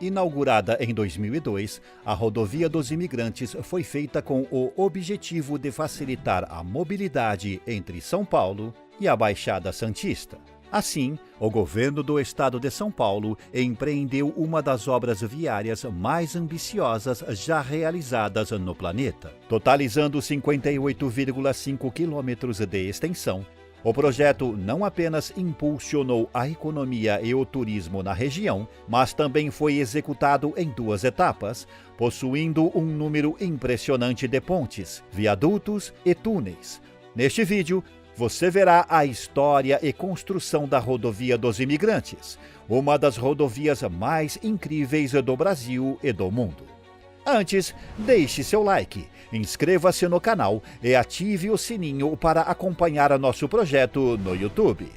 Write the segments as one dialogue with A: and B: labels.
A: Inaugurada em 2002, a Rodovia dos Imigrantes foi feita com o objetivo de facilitar a mobilidade entre São Paulo e a Baixada Santista. Assim, o governo do estado de São Paulo empreendeu uma das obras viárias mais ambiciosas já realizadas no planeta. Totalizando 58,5 quilômetros de extensão, o projeto não apenas impulsionou a economia e o turismo na região, mas também foi executado em 2 etapas, possuindo um número impressionante de pontes, viadutos e túneis. Neste vídeo, você verá a história e construção da Rodovia dos Imigrantes, uma das rodovias mais incríveis do Brasil e do mundo. Antes, deixe seu like, inscreva-se no canal e ative o sininho para acompanhar nosso projeto no YouTube.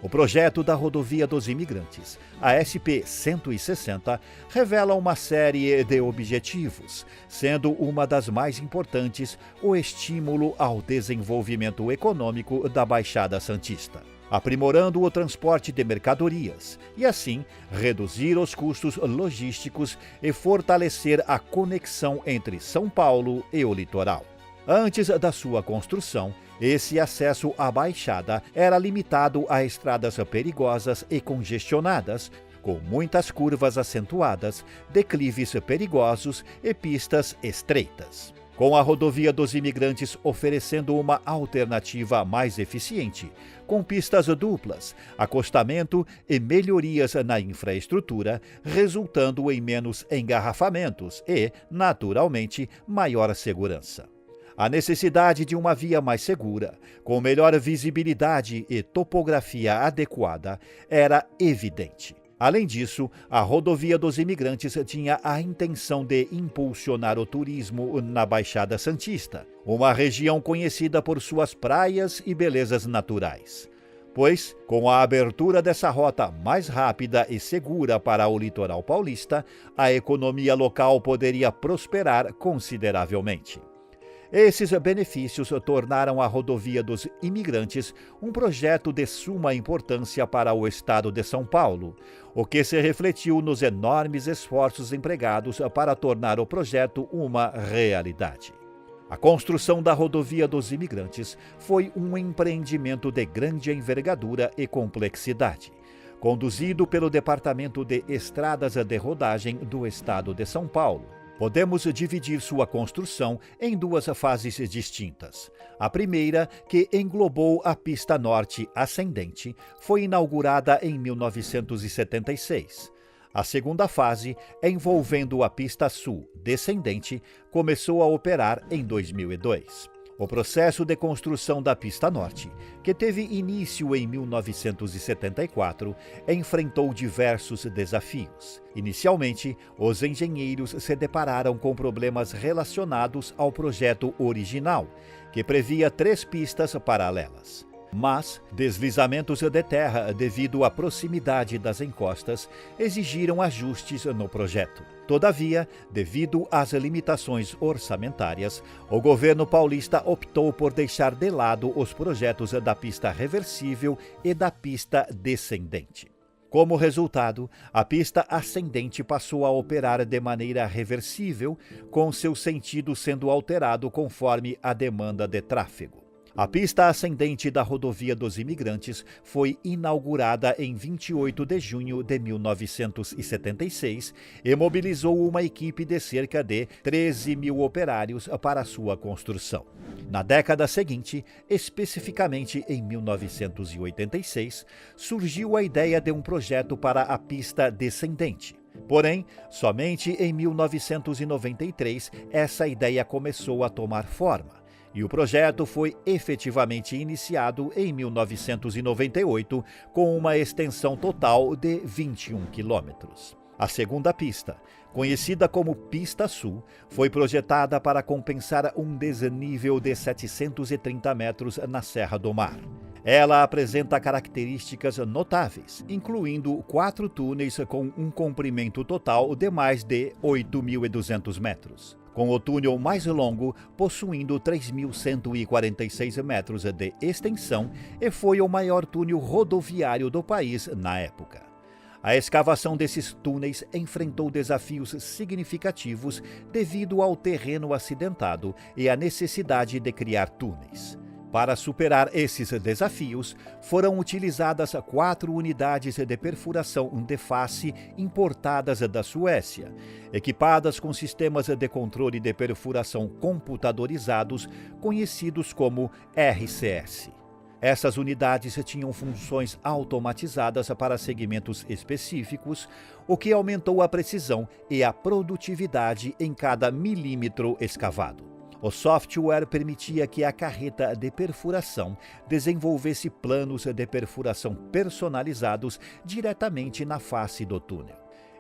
A: O projeto da Rodovia dos Imigrantes, a SP-160, revela uma série de objetivos, sendo uma das mais importantes o estímulo ao desenvolvimento econômico da Baixada Santista, aprimorando o transporte de mercadorias e, assim, reduzir os custos logísticos e fortalecer a conexão entre São Paulo e o litoral. Antes da sua construção, esse acesso à Baixada era limitado a estradas perigosas e congestionadas, com muitas curvas acentuadas, declives perigosos e pistas estreitas. Com a Rodovia dos Imigrantes oferecendo uma alternativa mais eficiente, com pistas duplas, acostamento e melhorias na infraestrutura, resultando em menos engarrafamentos e, naturalmente, maior segurança. A necessidade de uma via mais segura, com melhor visibilidade e topografia adequada, era evidente. Além disso, a Rodovia dos Imigrantes tinha a intenção de impulsionar o turismo na Baixada Santista, uma região conhecida por suas praias e belezas naturais. Pois, com a abertura dessa rota mais rápida e segura para o litoral paulista, a economia local poderia prosperar consideravelmente. Esses benefícios tornaram a Rodovia dos Imigrantes um projeto de suma importância para o estado de São Paulo, o que se refletiu nos enormes esforços empregados para tornar o projeto uma realidade. A construção da Rodovia dos Imigrantes foi um empreendimento de grande envergadura e complexidade, conduzido pelo Departamento de Estradas de Rodagem do estado de São Paulo. Podemos dividir sua construção em 2 fases distintas. A primeira, que englobou a pista norte ascendente, foi inaugurada em 1976. A segunda fase, envolvendo a pista sul descendente, começou a operar em 2002. O processo de construção da pista norte, que teve início em 1974, enfrentou diversos desafios. Inicialmente, os engenheiros se depararam com problemas relacionados ao projeto original, que previa 3 pistas paralelas. Mas deslizamentos de terra devido à proximidade das encostas exigiram ajustes no projeto. Todavia, devido às limitações orçamentárias, o governo paulista optou por deixar de lado os projetos da pista reversível e da pista descendente. Como resultado, a pista ascendente passou a operar de maneira reversível, com seu sentido sendo alterado conforme a demanda de tráfego. A pista ascendente da Rodovia dos Imigrantes foi inaugurada em 28 de junho de 1976 e mobilizou uma equipe de cerca de 13 mil operários para sua construção. Na década seguinte, especificamente em 1986, surgiu a ideia de um projeto para a pista descendente. Porém, somente em 1993 essa ideia começou a tomar forma. E o projeto foi efetivamente iniciado em 1998, com uma extensão total de 21 quilômetros. A segunda pista, conhecida como Pista Sul, foi projetada para compensar um desnível de 730 metros na Serra do Mar. Ela apresenta características notáveis, incluindo 4 túneis com um comprimento total de mais de 8.200 metros. Com o túnel mais longo, possuindo 3.146 metros de extensão, e foi o maior túnel rodoviário do país na época. A escavação desses túneis enfrentou desafios significativos devido ao terreno acidentado e à necessidade de criar túneis. Para superar esses desafios, foram utilizadas 4 unidades de perfuração de face importadas da Suécia, equipadas com sistemas de controle de perfuração computadorizados conhecidos como RCS. Essas unidades tinham funções automatizadas para segmentos específicos, o que aumentou a precisão e a produtividade em cada milímetro escavado. O software permitia que a carreta de perfuração desenvolvesse planos de perfuração personalizados diretamente na face do túnel.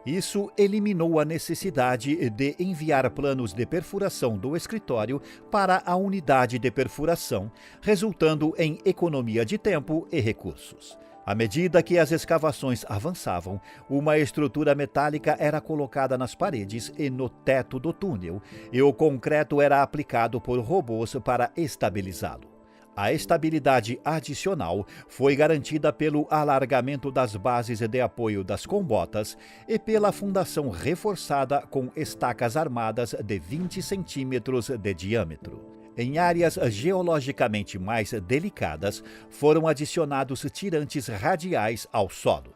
A: Isso eliminou a necessidade de enviar planos de perfuração do escritório para a unidade de perfuração, resultando em economia de tempo e recursos. À medida que as escavações avançavam, uma estrutura metálica era colocada nas paredes e no teto do túnel, e o concreto era aplicado por robôs para estabilizá-lo. A estabilidade adicional foi garantida pelo alargamento das bases de apoio das combotas e pela fundação reforçada com estacas armadas de 20 centímetros de diâmetro. Em áreas geologicamente mais delicadas, foram adicionados tirantes radiais ao solo.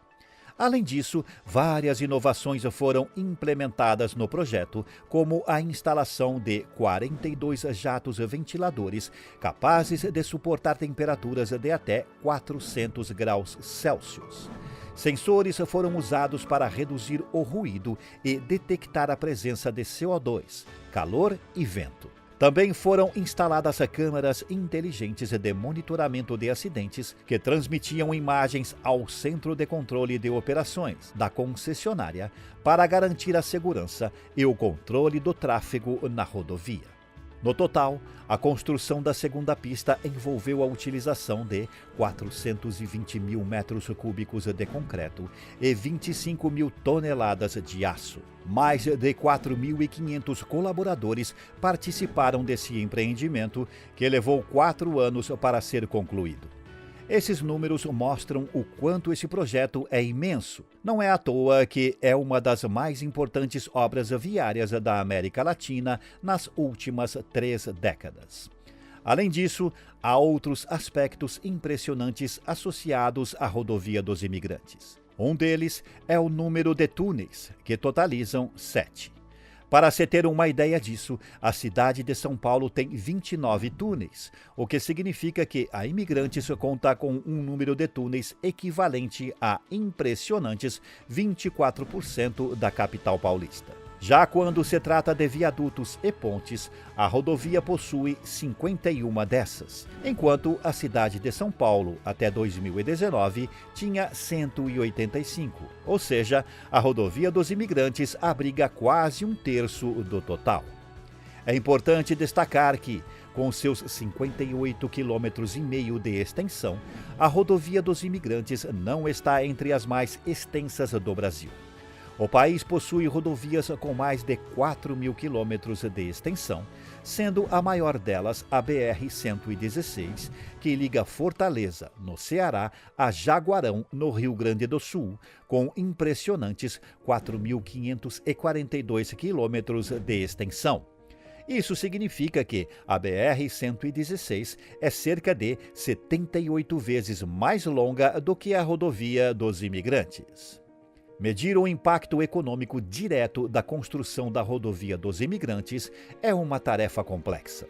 A: Além disso, várias inovações foram implementadas no projeto, como a instalação de 42 jatos ventiladores capazes de suportar temperaturas de até 400 graus Celsius. Sensores foram usados para reduzir o ruído e detectar a presença de CO2, calor e vento. Também foram instaladas câmeras inteligentes de monitoramento de acidentes que transmitiam imagens ao Centro de Controle de Operações da concessionária para garantir a segurança e o controle do tráfego na rodovia. No total, a construção da segunda pista envolveu a utilização de 420 mil metros cúbicos de concreto e 25 mil toneladas de aço. Mais de 4.500 colaboradores participaram desse empreendimento, que levou 4 anos para ser concluído. Esses números mostram o quanto esse projeto é imenso. Não é à toa que é uma das mais importantes obras viárias da América Latina nas últimas 3 décadas. Além disso, há outros aspectos impressionantes associados à Rodovia dos Imigrantes. Um deles é o número de túneis, que totalizam 7. Para se ter uma ideia disso, a cidade de São Paulo tem 29 túneis, o que significa que a Imigrantes conta com um número de túneis equivalente a impressionantes 24% da capital paulista. Já quando se trata de viadutos e pontes, a rodovia possui 51 dessas, enquanto a cidade de São Paulo, até 2019, tinha 185, ou seja, a rodovia dos Imigrantes abriga quase 1/3 do total. É importante destacar que, com seus 58,5 km de extensão, a rodovia dos Imigrantes não está entre as mais extensas do Brasil. O país possui rodovias com mais de 4.000 quilômetros de extensão, sendo a maior delas a BR-116, que liga Fortaleza, no Ceará, a Jaguarão, no Rio Grande do Sul, com impressionantes 4.542 quilômetros de extensão. Isso significa que a BR-116 é cerca de 78 vezes mais longa do que a rodovia dos Imigrantes. Medir o impacto econômico direto da construção da rodovia dos Imigrantes é uma tarefa complexa.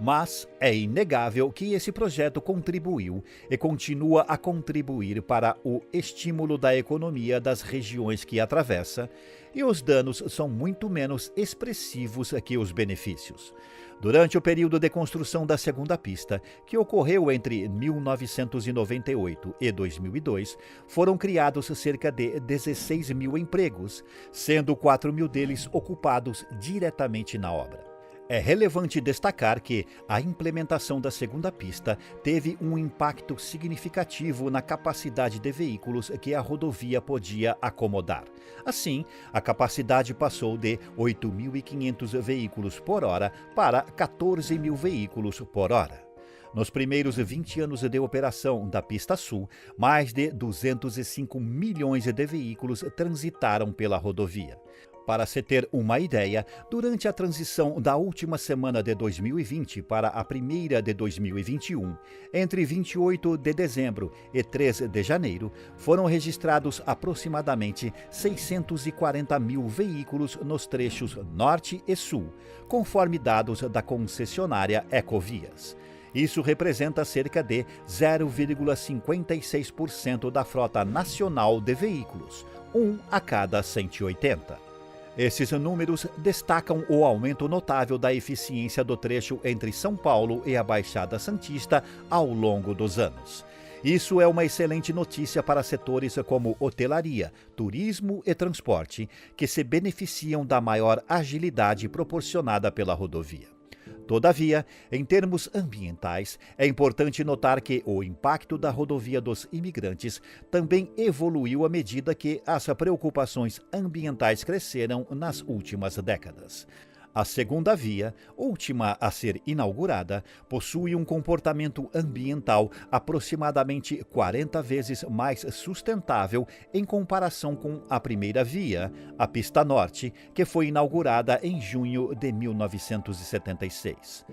A: Mas é inegável que esse projeto contribuiu e continua a contribuir para o estímulo da economia das regiões que atravessa, e os danos são muito menos expressivos que os benefícios. Durante o período de construção da segunda pista, que ocorreu entre 1998 e 2002, foram criados cerca de 16 mil empregos, sendo 4 mil deles ocupados diretamente na obra. É relevante destacar que a implementação da segunda pista teve um impacto significativo na capacidade de veículos que a rodovia podia acomodar. Assim, a capacidade passou de 8.500 veículos por hora para 14 mil veículos por hora. Nos primeiros 20 anos de operação da Pista Sul, mais de 205 milhões de veículos transitaram pela rodovia. Para se ter uma ideia, durante a transição da última semana de 2020 para a primeira de 2021, entre 28 de dezembro e 3 de janeiro, foram registrados aproximadamente 640 mil veículos nos trechos norte e sul, conforme dados da concessionária Ecovias. Isso representa cerca de 0,56% da frota nacional de veículos, um a cada 180. Esses números destacam o aumento notável da eficiência do trecho entre São Paulo e a Baixada Santista ao longo dos anos. Isso é uma excelente notícia para setores como hotelaria, turismo e transporte, que se beneficiam da maior agilidade proporcionada pela rodovia. Todavia, em termos ambientais, é importante notar que o impacto da rodovia dos imigrantes também evoluiu à medida que as preocupações ambientais cresceram nas últimas décadas. A segunda via, última a ser inaugurada, possui um comportamento ambiental aproximadamente 40 vezes mais sustentável em comparação com a primeira via, a Pista Norte, que foi inaugurada em junho de 1976.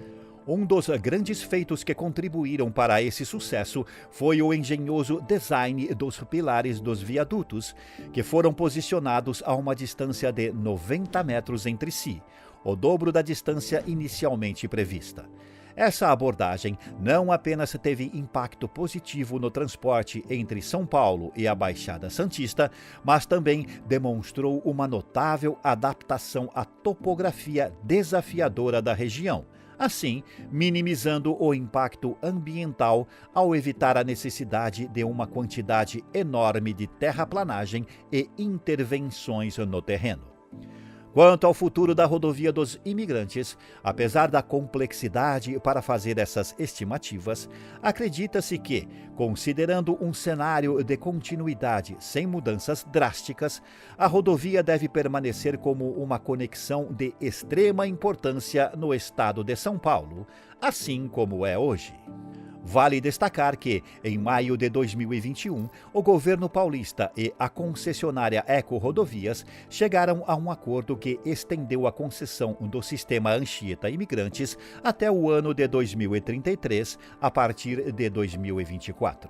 A: Um dos grandes feitos que contribuíram para esse sucesso foi o engenhoso design dos pilares dos viadutos, que foram posicionados a uma distância de 90 metros entre si, o dobro da distância inicialmente prevista. Essa abordagem não apenas teve impacto positivo no transporte entre São Paulo e a Baixada Santista, mas também demonstrou uma notável adaptação à topografia desafiadora da região, assim minimizando o impacto ambiental ao evitar a necessidade de uma quantidade enorme de terraplanagem e intervenções no terreno. Quanto ao futuro da rodovia dos imigrantes, apesar da complexidade para fazer essas estimativas, acredita-se que, considerando um cenário de continuidade sem mudanças drásticas, a rodovia deve permanecer como uma conexão de extrema importância no estado de São Paulo, assim como é hoje. Vale destacar que, em maio de 2021, o governo paulista e a concessionária Eco Rodovias chegaram a um acordo que estendeu a concessão do sistema Anchieta Imigrantes até o ano de 2033, a partir de 2024.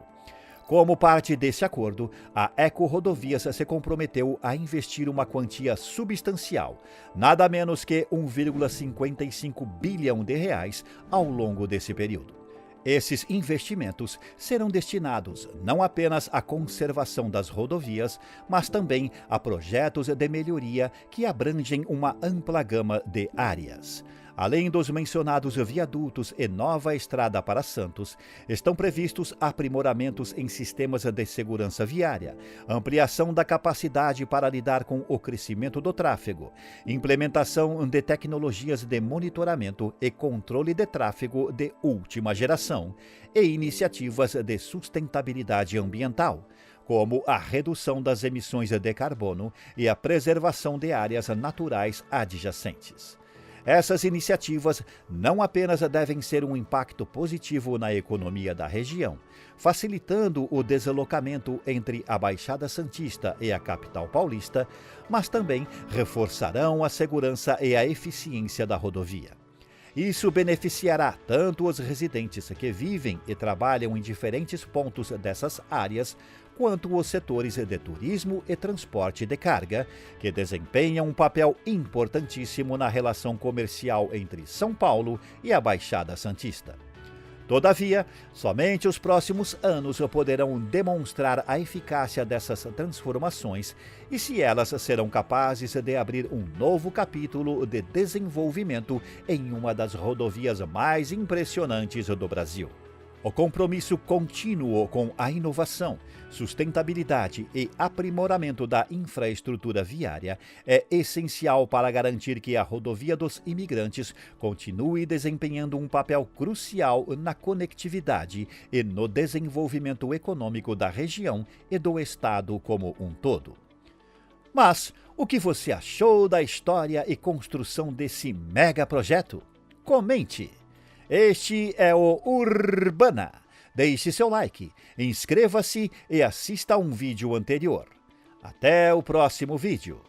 A: Como parte desse acordo, a Eco Rodovias se comprometeu a investir uma quantia substancial, nada menos que 1,55 bilhão de reais, ao longo desse período. Esses investimentos serão destinados não apenas à conservação das rodovias, mas também a projetos de melhoria que abrangem uma ampla gama de áreas. Além dos mencionados viadutos e nova estrada para Santos, estão previstos aprimoramentos em sistemas de segurança viária, ampliação da capacidade para lidar com o crescimento do tráfego, implementação de tecnologias de monitoramento e controle de tráfego de última geração e iniciativas de sustentabilidade ambiental, como a redução das emissões de carbono e a preservação de áreas naturais adjacentes. Essas iniciativas não apenas devem ser um impacto positivo na economia da região, facilitando o deslocamento entre a Baixada Santista e a capital paulista, mas também reforçarão a segurança e a eficiência da rodovia. Isso beneficiará tanto os residentes que vivem e trabalham em diferentes pontos dessas áreas, quanto os setores de turismo e transporte de carga, que desempenham um papel importantíssimo na relação comercial entre São Paulo e a Baixada Santista. Todavia, somente os próximos anos poderão demonstrar a eficácia dessas transformações e se elas serão capazes de abrir um novo capítulo de desenvolvimento em uma das rodovias mais impressionantes do Brasil. O compromisso contínuo com a inovação, sustentabilidade e aprimoramento da infraestrutura viária é essencial para garantir que a rodovia dos imigrantes continue desempenhando um papel crucial na conectividade e no desenvolvimento econômico da região e do estado como um todo. Mas o que você achou da história e construção desse mega projeto? Comente! Este é o Urbana. Deixe seu like, inscreva-se e assista a um vídeo anterior. Até o próximo vídeo.